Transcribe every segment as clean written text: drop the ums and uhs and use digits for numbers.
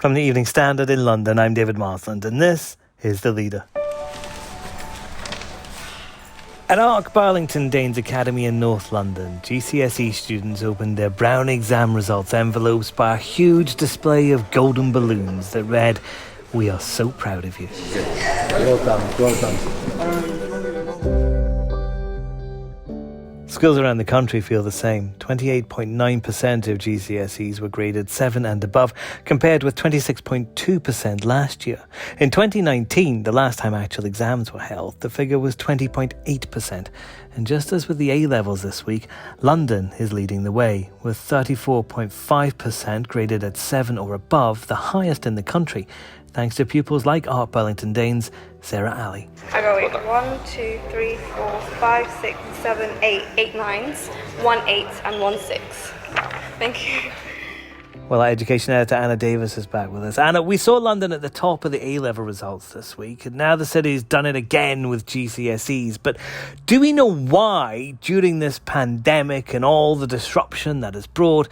From the Evening Standard in London, I'm David Marsland, and this is The Leader. At Ark Burlington Danes Academy in North London, GCSE students opened their Brown exam results envelopes by a huge display of golden balloons that read, "We are so proud of you." Well done, well done. Schools around the country feel the same. 28.9% of GCSEs were graded 7 and above, compared with 26.2% last year. In 2019, the last time actual exams were held, the figure was 20.8%. And just as with the A-levels this week, London is leading the way, with 34.5% graded at 7 or above, the highest in the country, thanks to pupils like Ark Burlington Danes' Sarah Alley. I got 1, 2, 3, 4, 5, 6, 7, 8, 8 nines, 1 8 and 1 6. Thank you. Well, our education editor Anna Davis is back with us. Anna, we saw London at the top of the A-level results this week, and now the city's done it again with GCSEs. But do we know why, during this pandemic and all the disruption that has brought,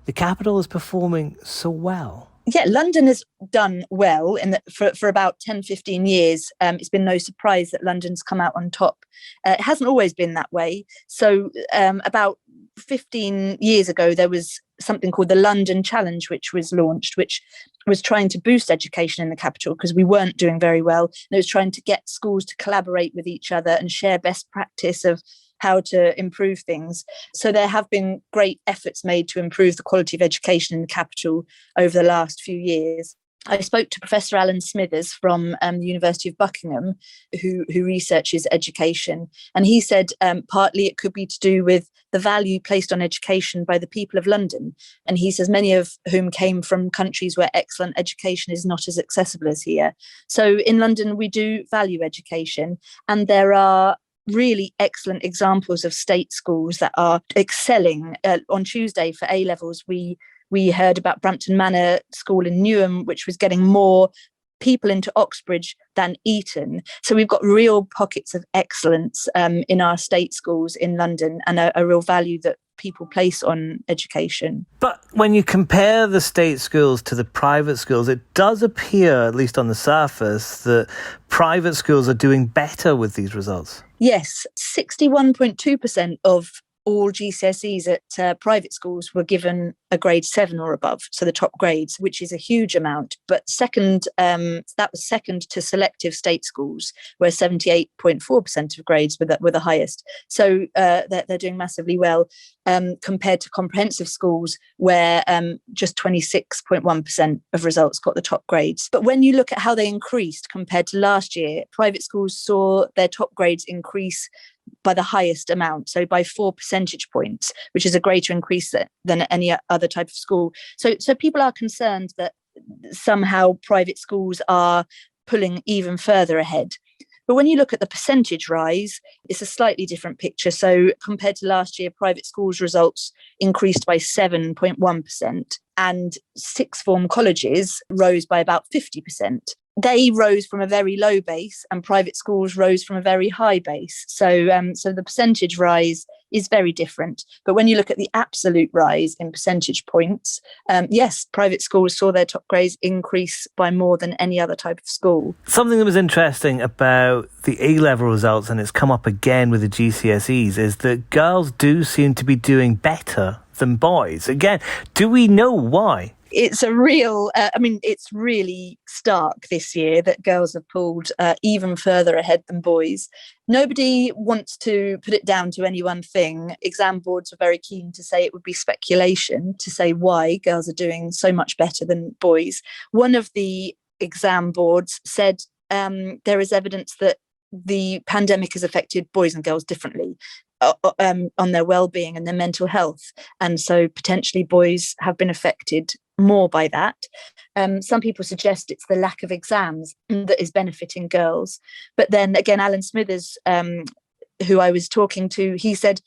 the capital is performing so well? Yeah, London has done well for about 10, 15 years. It's been no surprise that London's come out on top. It hasn't always been that way. So about 15 years ago, there was something called the London Challenge, which was launched, which was trying to boost education in the capital because we weren't doing very well. And it was trying to get schools to collaborate with each other and share best practice of how to improve things. So there have been great efforts made to improve the quality of education in the capital over the last few years. I spoke to Professor Alan Smithers from the University of Buckingham, who researches education. And he said partly it could be to do with the value placed on education by the people of London. And he says many of whom came from countries where excellent education is not as accessible as here. So in London, we do value education. And there are really excellent examples of state schools that are excelling. On Tuesday for A-levels, we heard about Brampton Manor School in Newham, which was getting more people into Oxbridge than Eton. So we've got real pockets of excellence in our state schools in London, and a real value that people place on education. But when you compare the state schools to the private schools, it does appear, at least on the surface, that private schools are doing better with these results. Yes, 61.2% of all GCSEs at private schools were given a grade 7 or above, so the top grades, which is a huge amount. But that was second to selective state schools, where 78.4% of grades were the highest. So they're doing massively well compared to comprehensive schools, where just 26.1% of results got the top grades. But when you look at how they increased compared to last year, private schools saw their top grades increase by the highest amount, so by 4 percentage points, which is a greater increase than any other type of school. So people are concerned that somehow private schools are pulling even further ahead. But when you look at the percentage rise, it's a slightly different picture. So compared to last year, private schools' results increased by 7.1%, and sixth form colleges rose by about 50%. They rose from a very low base, and private schools rose from a very high base. So the percentage rise is very different. But when you look at the absolute rise in percentage points, yes, private schools saw their top grades increase by more than any other type of school. Something that was interesting about the A-level results, and it's come up again with the GCSEs, is that girls do seem to be doing better than boys. Again, do we know why? It's it's really stark this year that girls have pulled even further ahead than boys. Nobody wants to put it down to any one thing. Exam boards are very keen to say it would be speculation to say why girls are doing so much better than boys. One of the exam boards said there is evidence that the pandemic has affected boys and girls differently on their well-being and their mental health. And so potentially boys have been affected more by that. Some people suggest it's the lack of exams that is benefiting girls. But then again, Alan Smithers, who I was talking to, he said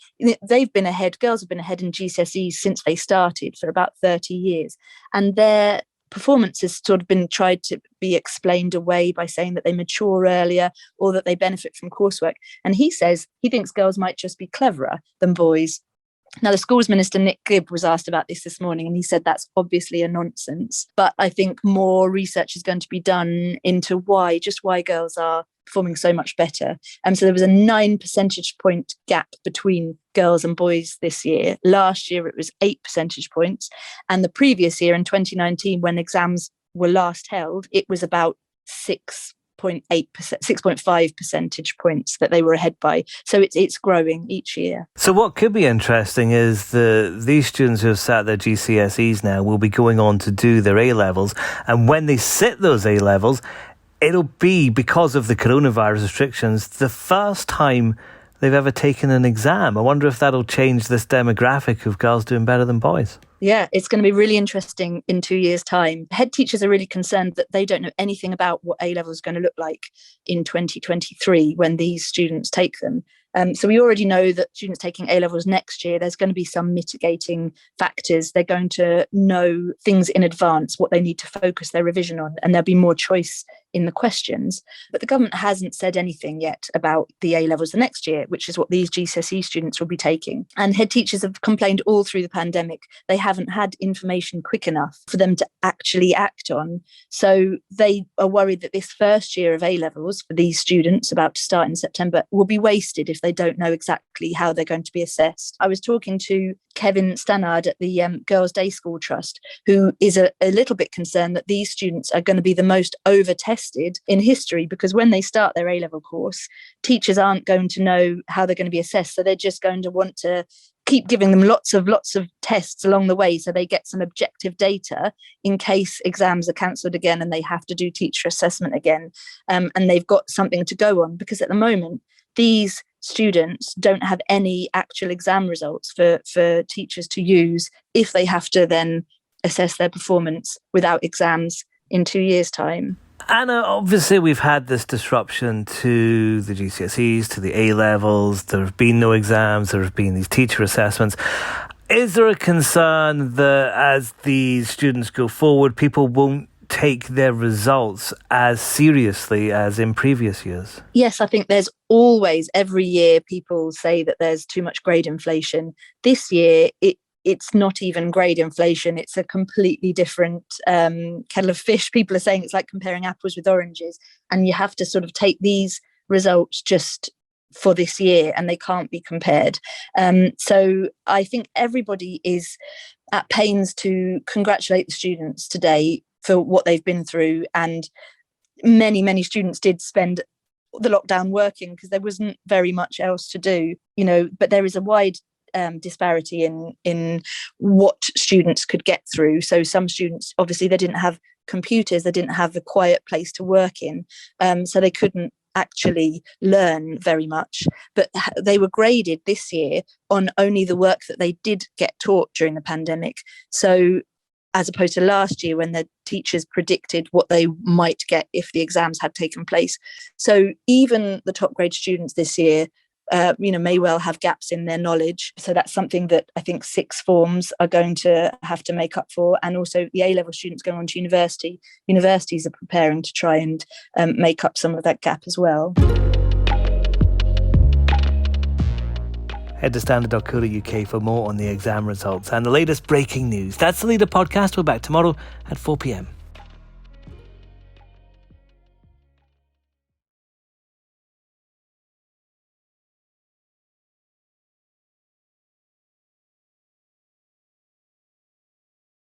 they've been ahead, girls have been ahead in GCSEs since they started for about 30 years. And their performance has sort of been tried to be explained away by saying that they mature earlier or that they benefit from coursework. And he says he thinks girls might just be cleverer than boys. Now, the schools minister, Nick Gibb, was asked about this morning, and he said that's obviously a nonsense. But I think more research is going to be done into why girls are performing so much better. So there was a 9 percentage point gap between girls and boys this year. Last year, it was 8 percentage points. And the previous year, in 2019, when exams were last held, it was about 6.5 percentage points that they were ahead by. So it's growing each year. So what could be interesting is these students who have sat their GCSEs now will be going on to do their A-levels. And when they sit those A-levels, it'll be, because of the coronavirus restrictions, the first time they've ever taken an exam. I wonder if that'll change this demographic of girls doing better than boys. Yeah, it's going to be really interesting in 2 years' time. Head teachers are really concerned that they don't know anything about what A-level is going to look like in 2023 when these students take them. So we already know that students taking A-levels next year, there's going to be some mitigating factors. They're going to know things in advance, what they need to focus their revision on, and there'll be more choice in the questions. But the government hasn't said anything yet about the A-levels the next year, which is what these GCSE students will be taking. And head teachers have complained all through the pandemic. They haven't had information quick enough for them to actually act on. So they are worried that this first year of A-levels for these students about to start in September will be wasted if they don't know exactly how they're going to be assessed. I was talking to Kevin Stannard at the Girls' Day School Trust, who is a little bit concerned that these students are going to be the most over-tested in history, because when they start their A-level course, teachers aren't going to know how they're going to be assessed. So they're just going to want to keep giving them lots of tests along the way so they get some objective data in case exams are cancelled again and they have to do teacher assessment again. And they've got something to go on, because at the moment, these students don't have any actual exam results for teachers to use if they have to then assess their performance without exams in 2 years' time. Anna, obviously we've had this disruption to the GCSEs, to the A-levels. There have been no exams. There have been these teacher assessments. Is there a concern that as these students go forward, people won't take their results as seriously as in previous years? Yes, I think there's always, every year, people say that there's too much grade inflation. This year, it's not even grade inflation. It's a completely different kettle of fish. People are saying it's like comparing apples with oranges, and you have to sort of take these results just for this year and they can't be compared. So I think everybody is at pains to congratulate the students today for what they've been through. And many students did spend the lockdown working because there wasn't very much else to do, but there is a wide disparity in what students could get through. So some students, obviously, they didn't have computers, they didn't have a quiet place to work in, so they couldn't actually learn very much. But they were graded this year on only the work that they did get taught during the pandemic. So as opposed to last year when the teachers predicted what they might get if the exams had taken place. So even the top grade students this year may well have gaps in their knowledge. So that's something that I think sixth forms are going to have to make up for. And also the A-level students going on to university. Universities are preparing to try and make up some of that gap as well. Head to standard.co.uk for more on the exam results and the latest breaking news. That's the Leader Podcast. We're back tomorrow at 4 p.m.